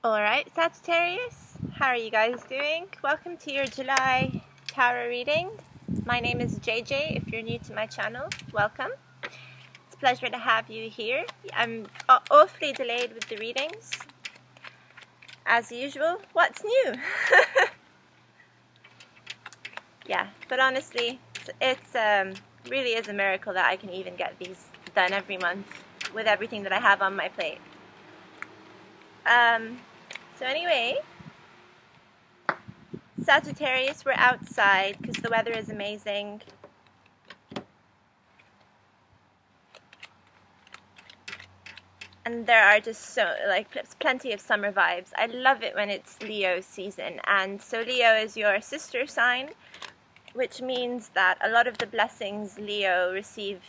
Alright, Sagittarius, how are you guys doing? Welcome to your July tarot reading. My name is JJ. If you're new to my channel, welcome. It's a pleasure to have you here. I'm awfully delayed with the readings, as usual. What's new? Yeah, but honestly, it's really is a miracle that I can even get these done every month with everything that I have on my plate. So anyway, Sagittarius, we're outside because the weather is amazing. And there are just plenty of summer vibes. I love it when it's Leo season. And so Leo is your sister sign, which means that a lot of the blessings Leo receive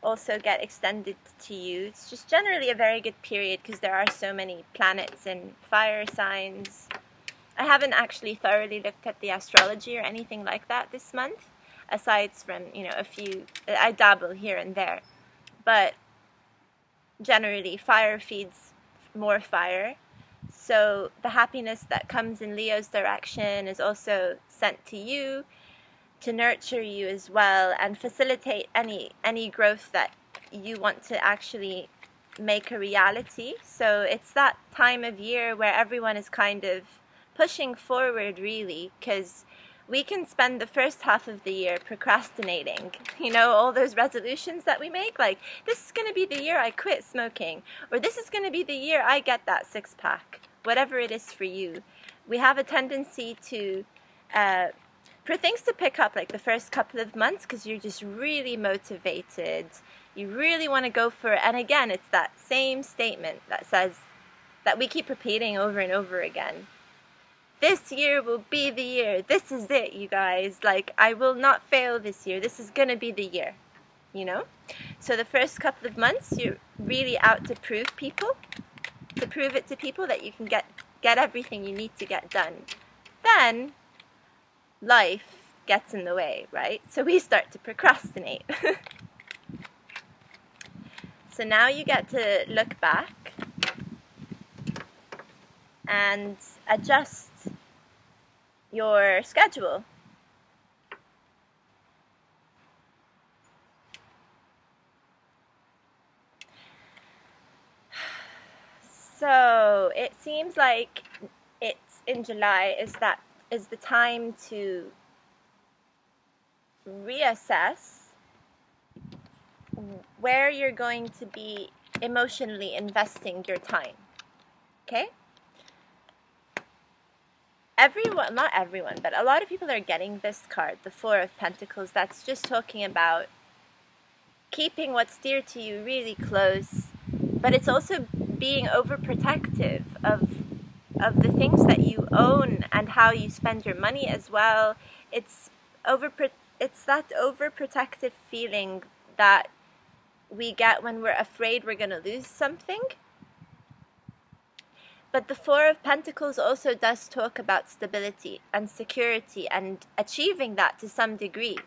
also get extended to you. It's just generally a very good period because there are so many planets in fire signs. I haven't actually thoroughly looked at the astrology or anything like that this month, aside from, a few, I dabble here and there. But generally, fire feeds more fire. So the happiness that comes in Leo's direction is also sent to you, to nurture you as well and facilitate any growth that you want to actually make a reality. So it's that time of year where everyone is kind of pushing forward, really, because we can spend the first half of the year procrastinating, all those resolutions that we make, like this is going to be the year I quit smoking, or this is going to be the year I get that six-pack, whatever it is for you. We have a tendency to for things to pick up like the first couple of months because you're just really motivated. You really want to go for it. And again, it's that same statement that says, that we keep repeating over and over again. This year will be the year. This is it, you guys. Like, I will not fail this year. This is going to be the year, So the first couple of months, you're really out to prove it to people that you can get everything you need to get done. Then life gets in the way, right? So we start to procrastinate. So now you get to look back and adjust your schedule. So it seems like it's in July is the time to reassess where you're going to be emotionally investing your time. Okay? Not everyone, but a lot of people are getting this card, the Four of Pentacles. That's just talking about keeping what's dear to you really close, but it's also being overprotective of the things that you own and how you spend your money as well. It's that overprotective feeling that we get when we're afraid we're going to lose something. But the Four of Pentacles also does talk about stability and security and achieving that to some degree,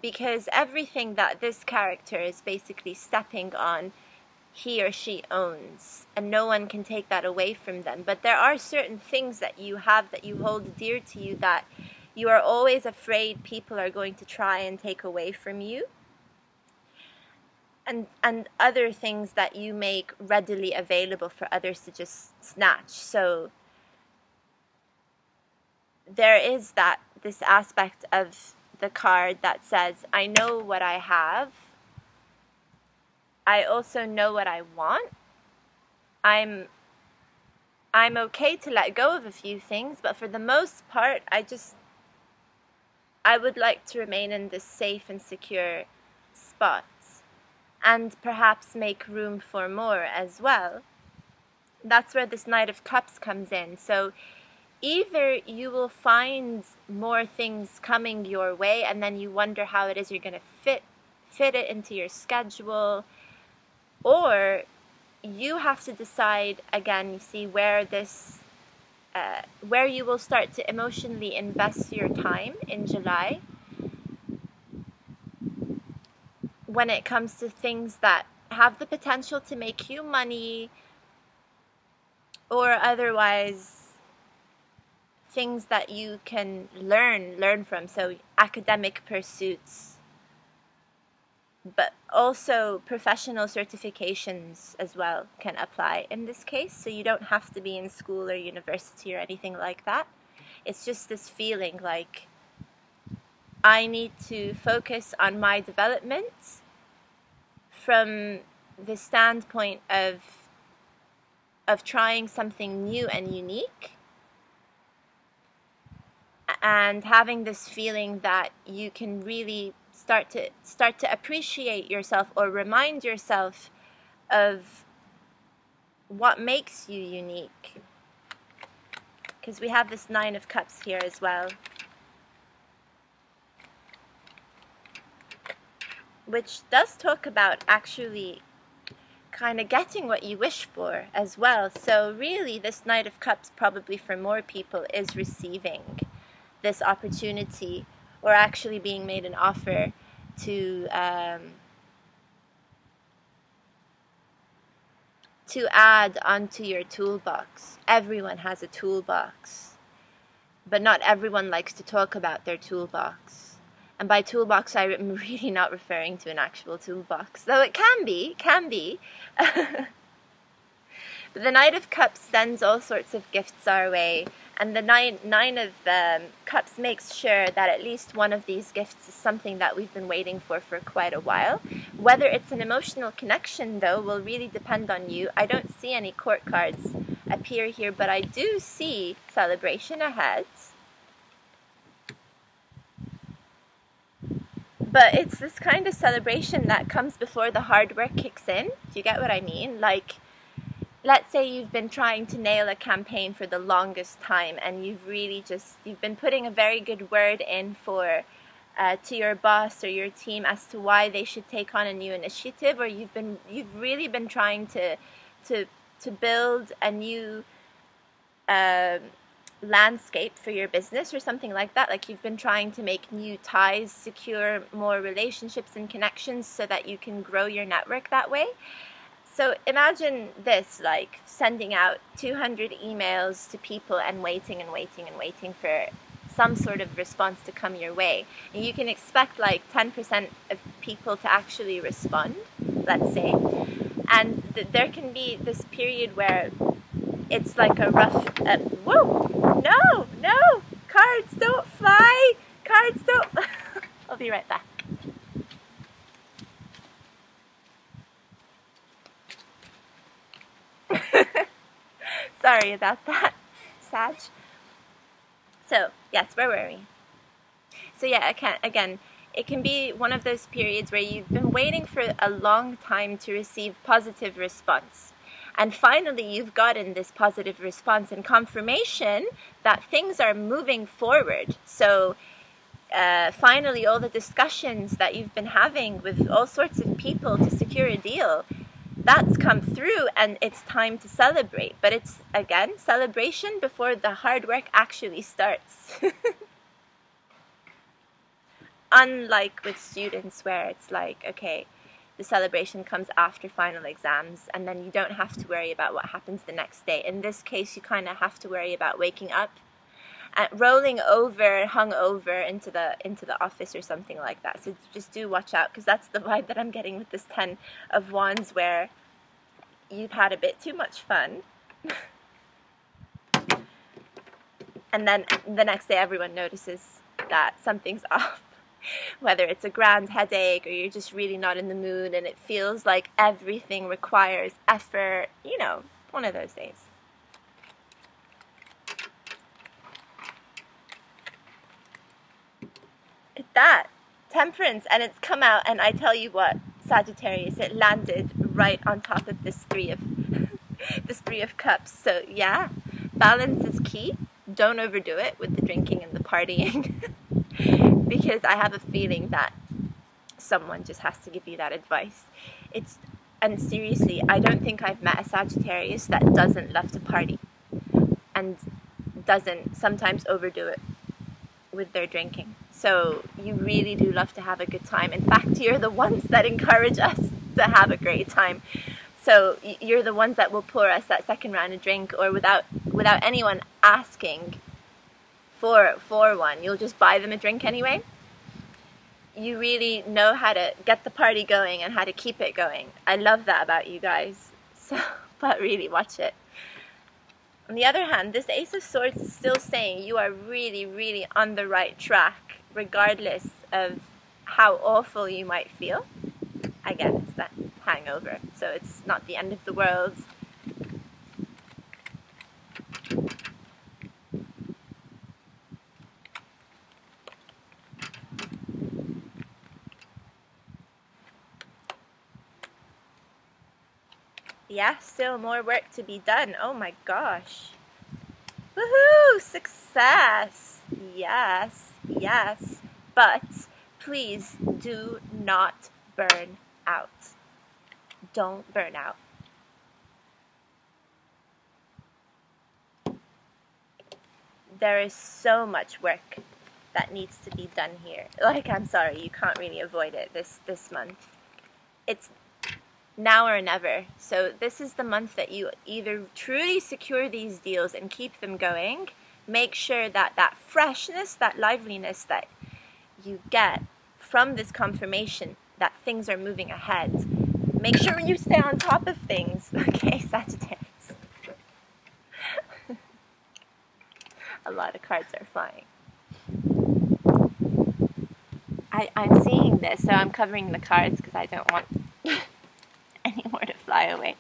because everything that this character is basically stepping on, he or she owns, and no one can take that away from them. But there are certain things that you have that you hold dear to you that you are always afraid people are going to try and take away from you, and other things that you make readily available for others to just snatch. So there is this aspect of the card that says, I know what I have. I also know what I want. I'm okay to let go of a few things, but for the most part, I would like to remain in this safe and secure spot and perhaps make room for more as well. That's where this Knight of Cups comes in. So either you will find more things coming your way and then you wonder how it is you're going to fit it into your schedule, or you have to decide, again, you see, where you will start to emotionally invest your time in July when it comes to things that have the potential to make you money, or otherwise things that you can learn from, so academic pursuits, but also professional certifications as well can apply in this case. So you don't have to be in school or university or anything like that. It's just this feeling like I need to focus on my development from the standpoint of trying something new and unique, and having this feeling that you can really start to appreciate yourself, or remind yourself of what makes you unique. Because we have this Nine of Cups here as well, which does talk about actually kind of getting what you wish for as well. So really this Knight of Cups probably for more people is receiving this opportunity, or actually being made an offer to add onto your toolbox. Everyone has a toolbox, but not everyone likes to talk about their toolbox. And by toolbox, I'm really not referring to an actual toolbox, though it can be. But the Knight of Cups sends all sorts of gifts our way, and the Nine of Cups makes sure that at least one of these gifts is something that we've been waiting for quite a while. Whether it's an emotional connection, though, will really depend on you. I don't see any court cards appear here, but I do see celebration ahead. But it's this kind of celebration that comes before the hard work kicks in. Do you get what I mean? Like, let's say you've been trying to nail a campaign for the longest time, and you've been putting a very good word in for to your boss or your team as to why they should take on a new initiative, or you've really been trying to build a new landscape for your business or something like that. Like, you've been trying to make new ties, secure more relationships and connections so that you can grow your network that way. So imagine this, like sending out 200 emails to people and waiting for some sort of response to come your way. And you can expect like 10% of people to actually respond, let's say. And there can be this period where it's like a rough, whoa, no, cards don't fly, I'll be right back. Sorry about that, Sag. So, yes, where were we? So yeah, again, it can be one of those periods where you've been waiting for a long time to receive positive response. And finally, you've gotten this positive response and confirmation that things are moving forward. So finally, all the discussions that you've been having with all sorts of people to secure a deal, that's come through, and it's time to celebrate. But it's, again, celebration before the hard work actually starts. Unlike with students, where it's like, okay, the celebration comes after final exams, and then you don't have to worry about what happens the next day. In this case, you kind of have to worry about waking up and rolling over, hung over into the office or something like that. So just do watch out, because that's the vibe that I'm getting with this 10 of Wands, where you've had a bit too much fun. And then the next day everyone notices that something's off. Whether it's a grand headache, or you're just really not in the mood and it feels like everything requires effort, you know, one of those days. Look at that, Temperance, and it's come out, and I tell you what, Sagittarius, it landed right on top of this three of Cups. So yeah, balance is key. Don't overdo it with the drinking and the partying. Because I have a feeling that someone just has to give you that advice. And seriously, I don't think I've met a Sagittarius that doesn't love to party and doesn't sometimes overdo it with their drinking. So you really do love to have a good time. In fact, you're the ones that encourage us to have a great time. So you're the ones that will pour us that second round of drink, or without anyone asking for one. You'll just buy them a drink anyway. You really know how to get the party going and how to keep it going. I love that about you guys. So, but really watch it. On the other hand, this Ace of Swords is still saying you are really, really on the right track, regardless of how awful you might feel. Again, it's that hangover, so it's not the end of the world. Yeah, still more work to be done. Oh my gosh. Woohoo! Success! Yes, yes. But please do not burn out. Don't burn out. There is so much work that needs to be done here. Like, I'm sorry, you can't really avoid it this month. It's now or never. So this is the month that you either truly secure these deals and keep them going, make sure that that freshness, that liveliness that you get from this confirmation that things are moving ahead, make sure you stay on top of things, okay, Sagittarius? A lot of cards are flying. I'm seeing this, so I'm covering the cards because I don't want any more to fly away.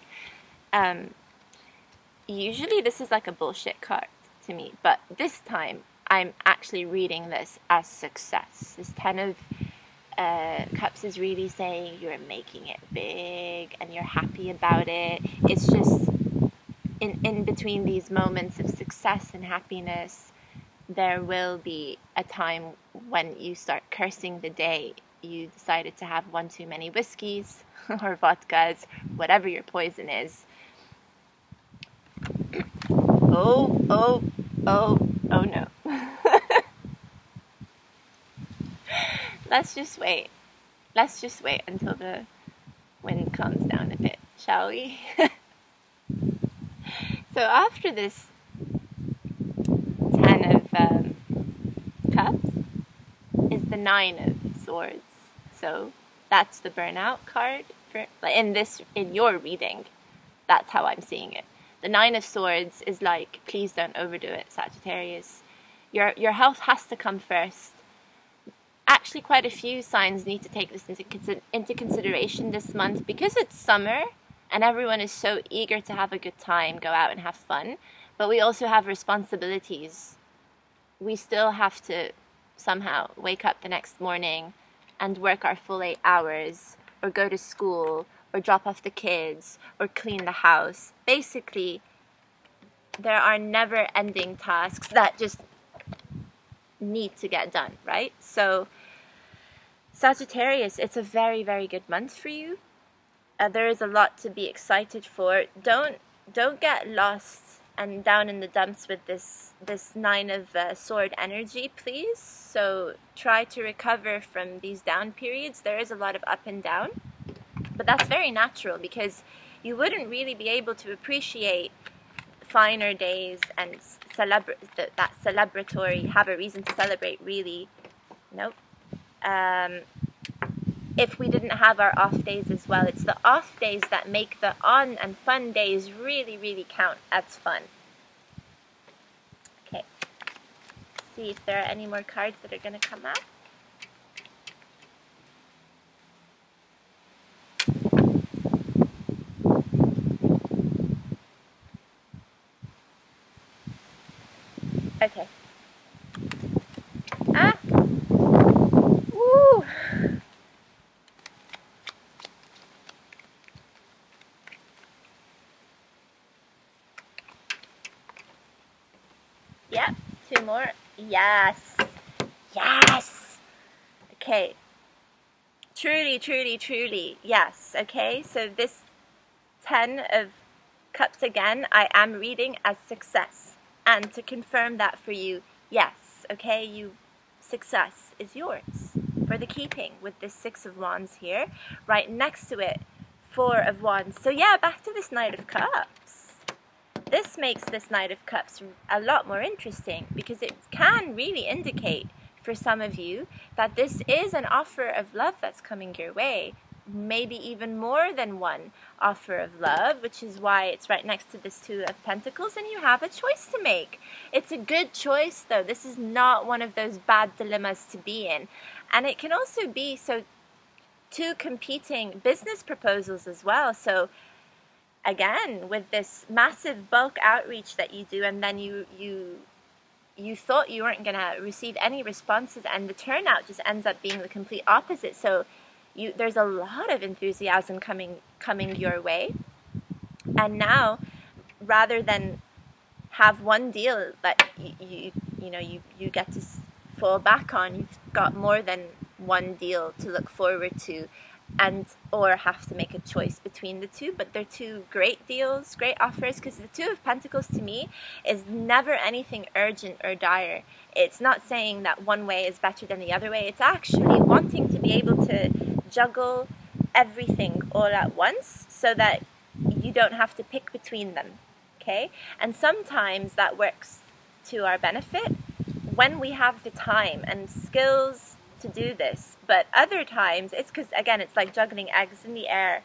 Usually this is like a bullshit card to me, but this time I'm actually reading this as success. This Ten of Cups is really saying you're making it big and you're happy about it. It's just in between these moments of success and happiness, there will be a time when you start cursing the day you decided to have one too many whiskeys or vodkas, whatever your poison is. Oh no. Let's just wait. Let's just wait until the wind calms down a bit, shall we? So after this Ten of Cups is the Nine of Swords. So that's the burnout card for in your reading. That's how I'm seeing it. The Nine of Swords is like, please don't overdo it, Sagittarius. Your health has to come first. Actually, quite a few signs need to take this into consideration this month because it's summer and everyone is so eager to have a good time, go out and have fun. But we also have responsibilities. We still have to somehow wake up the next morning and work our full 8 hours, or go to school, or drop off the kids, or clean the house. Basically, there are never-ending tasks that just need to get done, right? So, Sagittarius, it's a very, very good month for you. There is a lot to be excited for. Don't get lost and down in the dumps with this Nine of Sword energy, please. So try to recover from these down periods. There is a lot of up and down, but that's very natural because you wouldn't really be able to appreciate finer days and that celebratory, have a reason to celebrate, really. Nope. If we didn't have our off days as well. It's the off days that make the on and fun days really, really count as fun. Okay. See if there are any more cards that are going to come out. Okay. Ah! Woo! Yep, 2 more. Yes. Yes! Okay. Truly, truly, truly. Yes. Okay, so this 10 of Cups again, I am reading as success. And to confirm that for you, yes, okay, success is yours for the keeping with this 6 of Wands here. Right next to it, Four of Wands. So yeah, back to this Knight of Cups. This makes this Knight of Cups a lot more interesting, because it can really indicate for some of you that this is an offer of love that's coming your way. Maybe even more than one offer of love, which is why it's right next to this Two of Pentacles, and you have a choice to make. It's a good choice, though. This is not one of those bad dilemmas to be in. And it can also be two competing business proposals as well. So again, with this massive bulk outreach that you do, and then you thought you weren't going to receive any responses, and the turnout just ends up being the complete opposite. So there's a lot of enthusiasm coming your way, and now rather than have one deal that you get to fall back on, you've got more than one deal to look forward to, or have to make a choice between the two. But they're two great deals, great offers, because the Two of Pentacles to me is never anything urgent or dire. It's not saying that one way is better than the other way. It's actually wanting to be able to juggle everything all at once so that you don't have to pick between them, okay? And sometimes that works to our benefit when we have the time and skills to do this, but other times it's because, again, it's like juggling eggs in the air.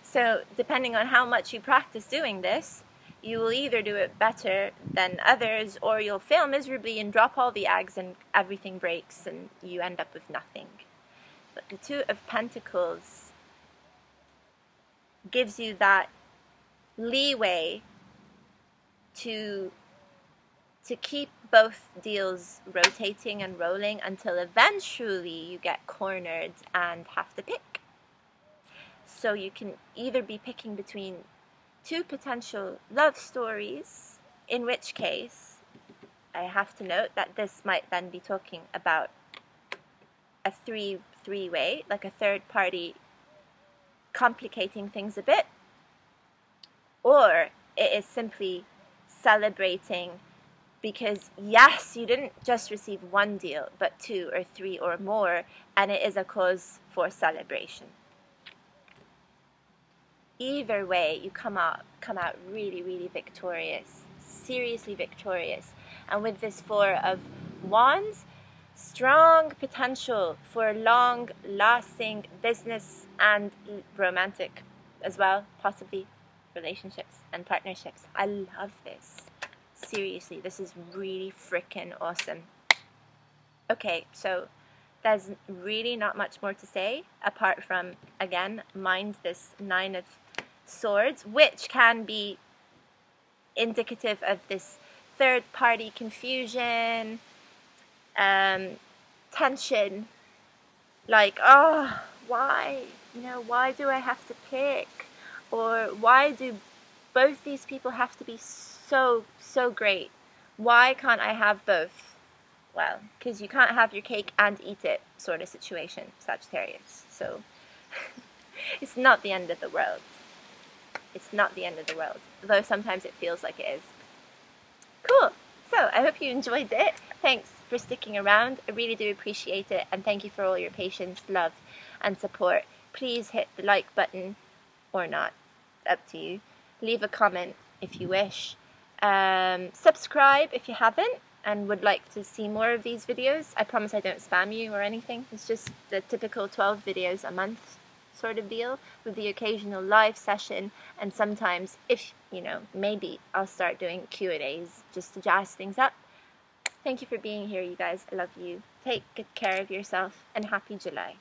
So depending on how much you practice doing this, you will either do it better than others, or you'll fail miserably and drop all the eggs and everything breaks and you end up with nothing. But the Two of Pentacles gives you that leeway to keep both deals rotating and rolling until eventually you get cornered and have to pick. So you can either be picking between two potential love stories, in which case I have to note that this might then be talking about a three-way, like a third party complicating things a bit, or it is simply celebrating because, yes, you didn't just receive one deal, but two or three or more, and it is a cause for celebration. Either way, you come out really, really victorious, seriously victorious. And with this Four of Wands, strong potential for long-lasting business and romantic as well, possibly relationships and partnerships. I love this. Seriously, this is really freaking awesome. Okay, so there's really not much more to say apart from, again, mind this Nine of Swords, which can be indicative of this third-party confusion, tension, like, oh, why? Why do I have to pick? Or why do both these people have to be so great? Why can't I have both? Well, because you can't have your cake and eat it sort of situation, Sagittarius. So it's not the end of the world. It's not the end of the world, though sometimes it feels like it is. Cool. So I hope you enjoyed it. Thanks for sticking around. I really do appreciate it, and thank you for all your patience, love, and support. Please hit the like button, or not, up to you. Leave a comment if you wish. Subscribe if you haven't and would like to see more of these videos. I promise I don't spam you or anything. It's just the typical 12 videos a month sort of deal, with the occasional live session, and sometimes, if maybe I'll start doing Q&As just to jazz things up. Thank you for being here, you guys. I love you. Take good care of yourself, and happy July.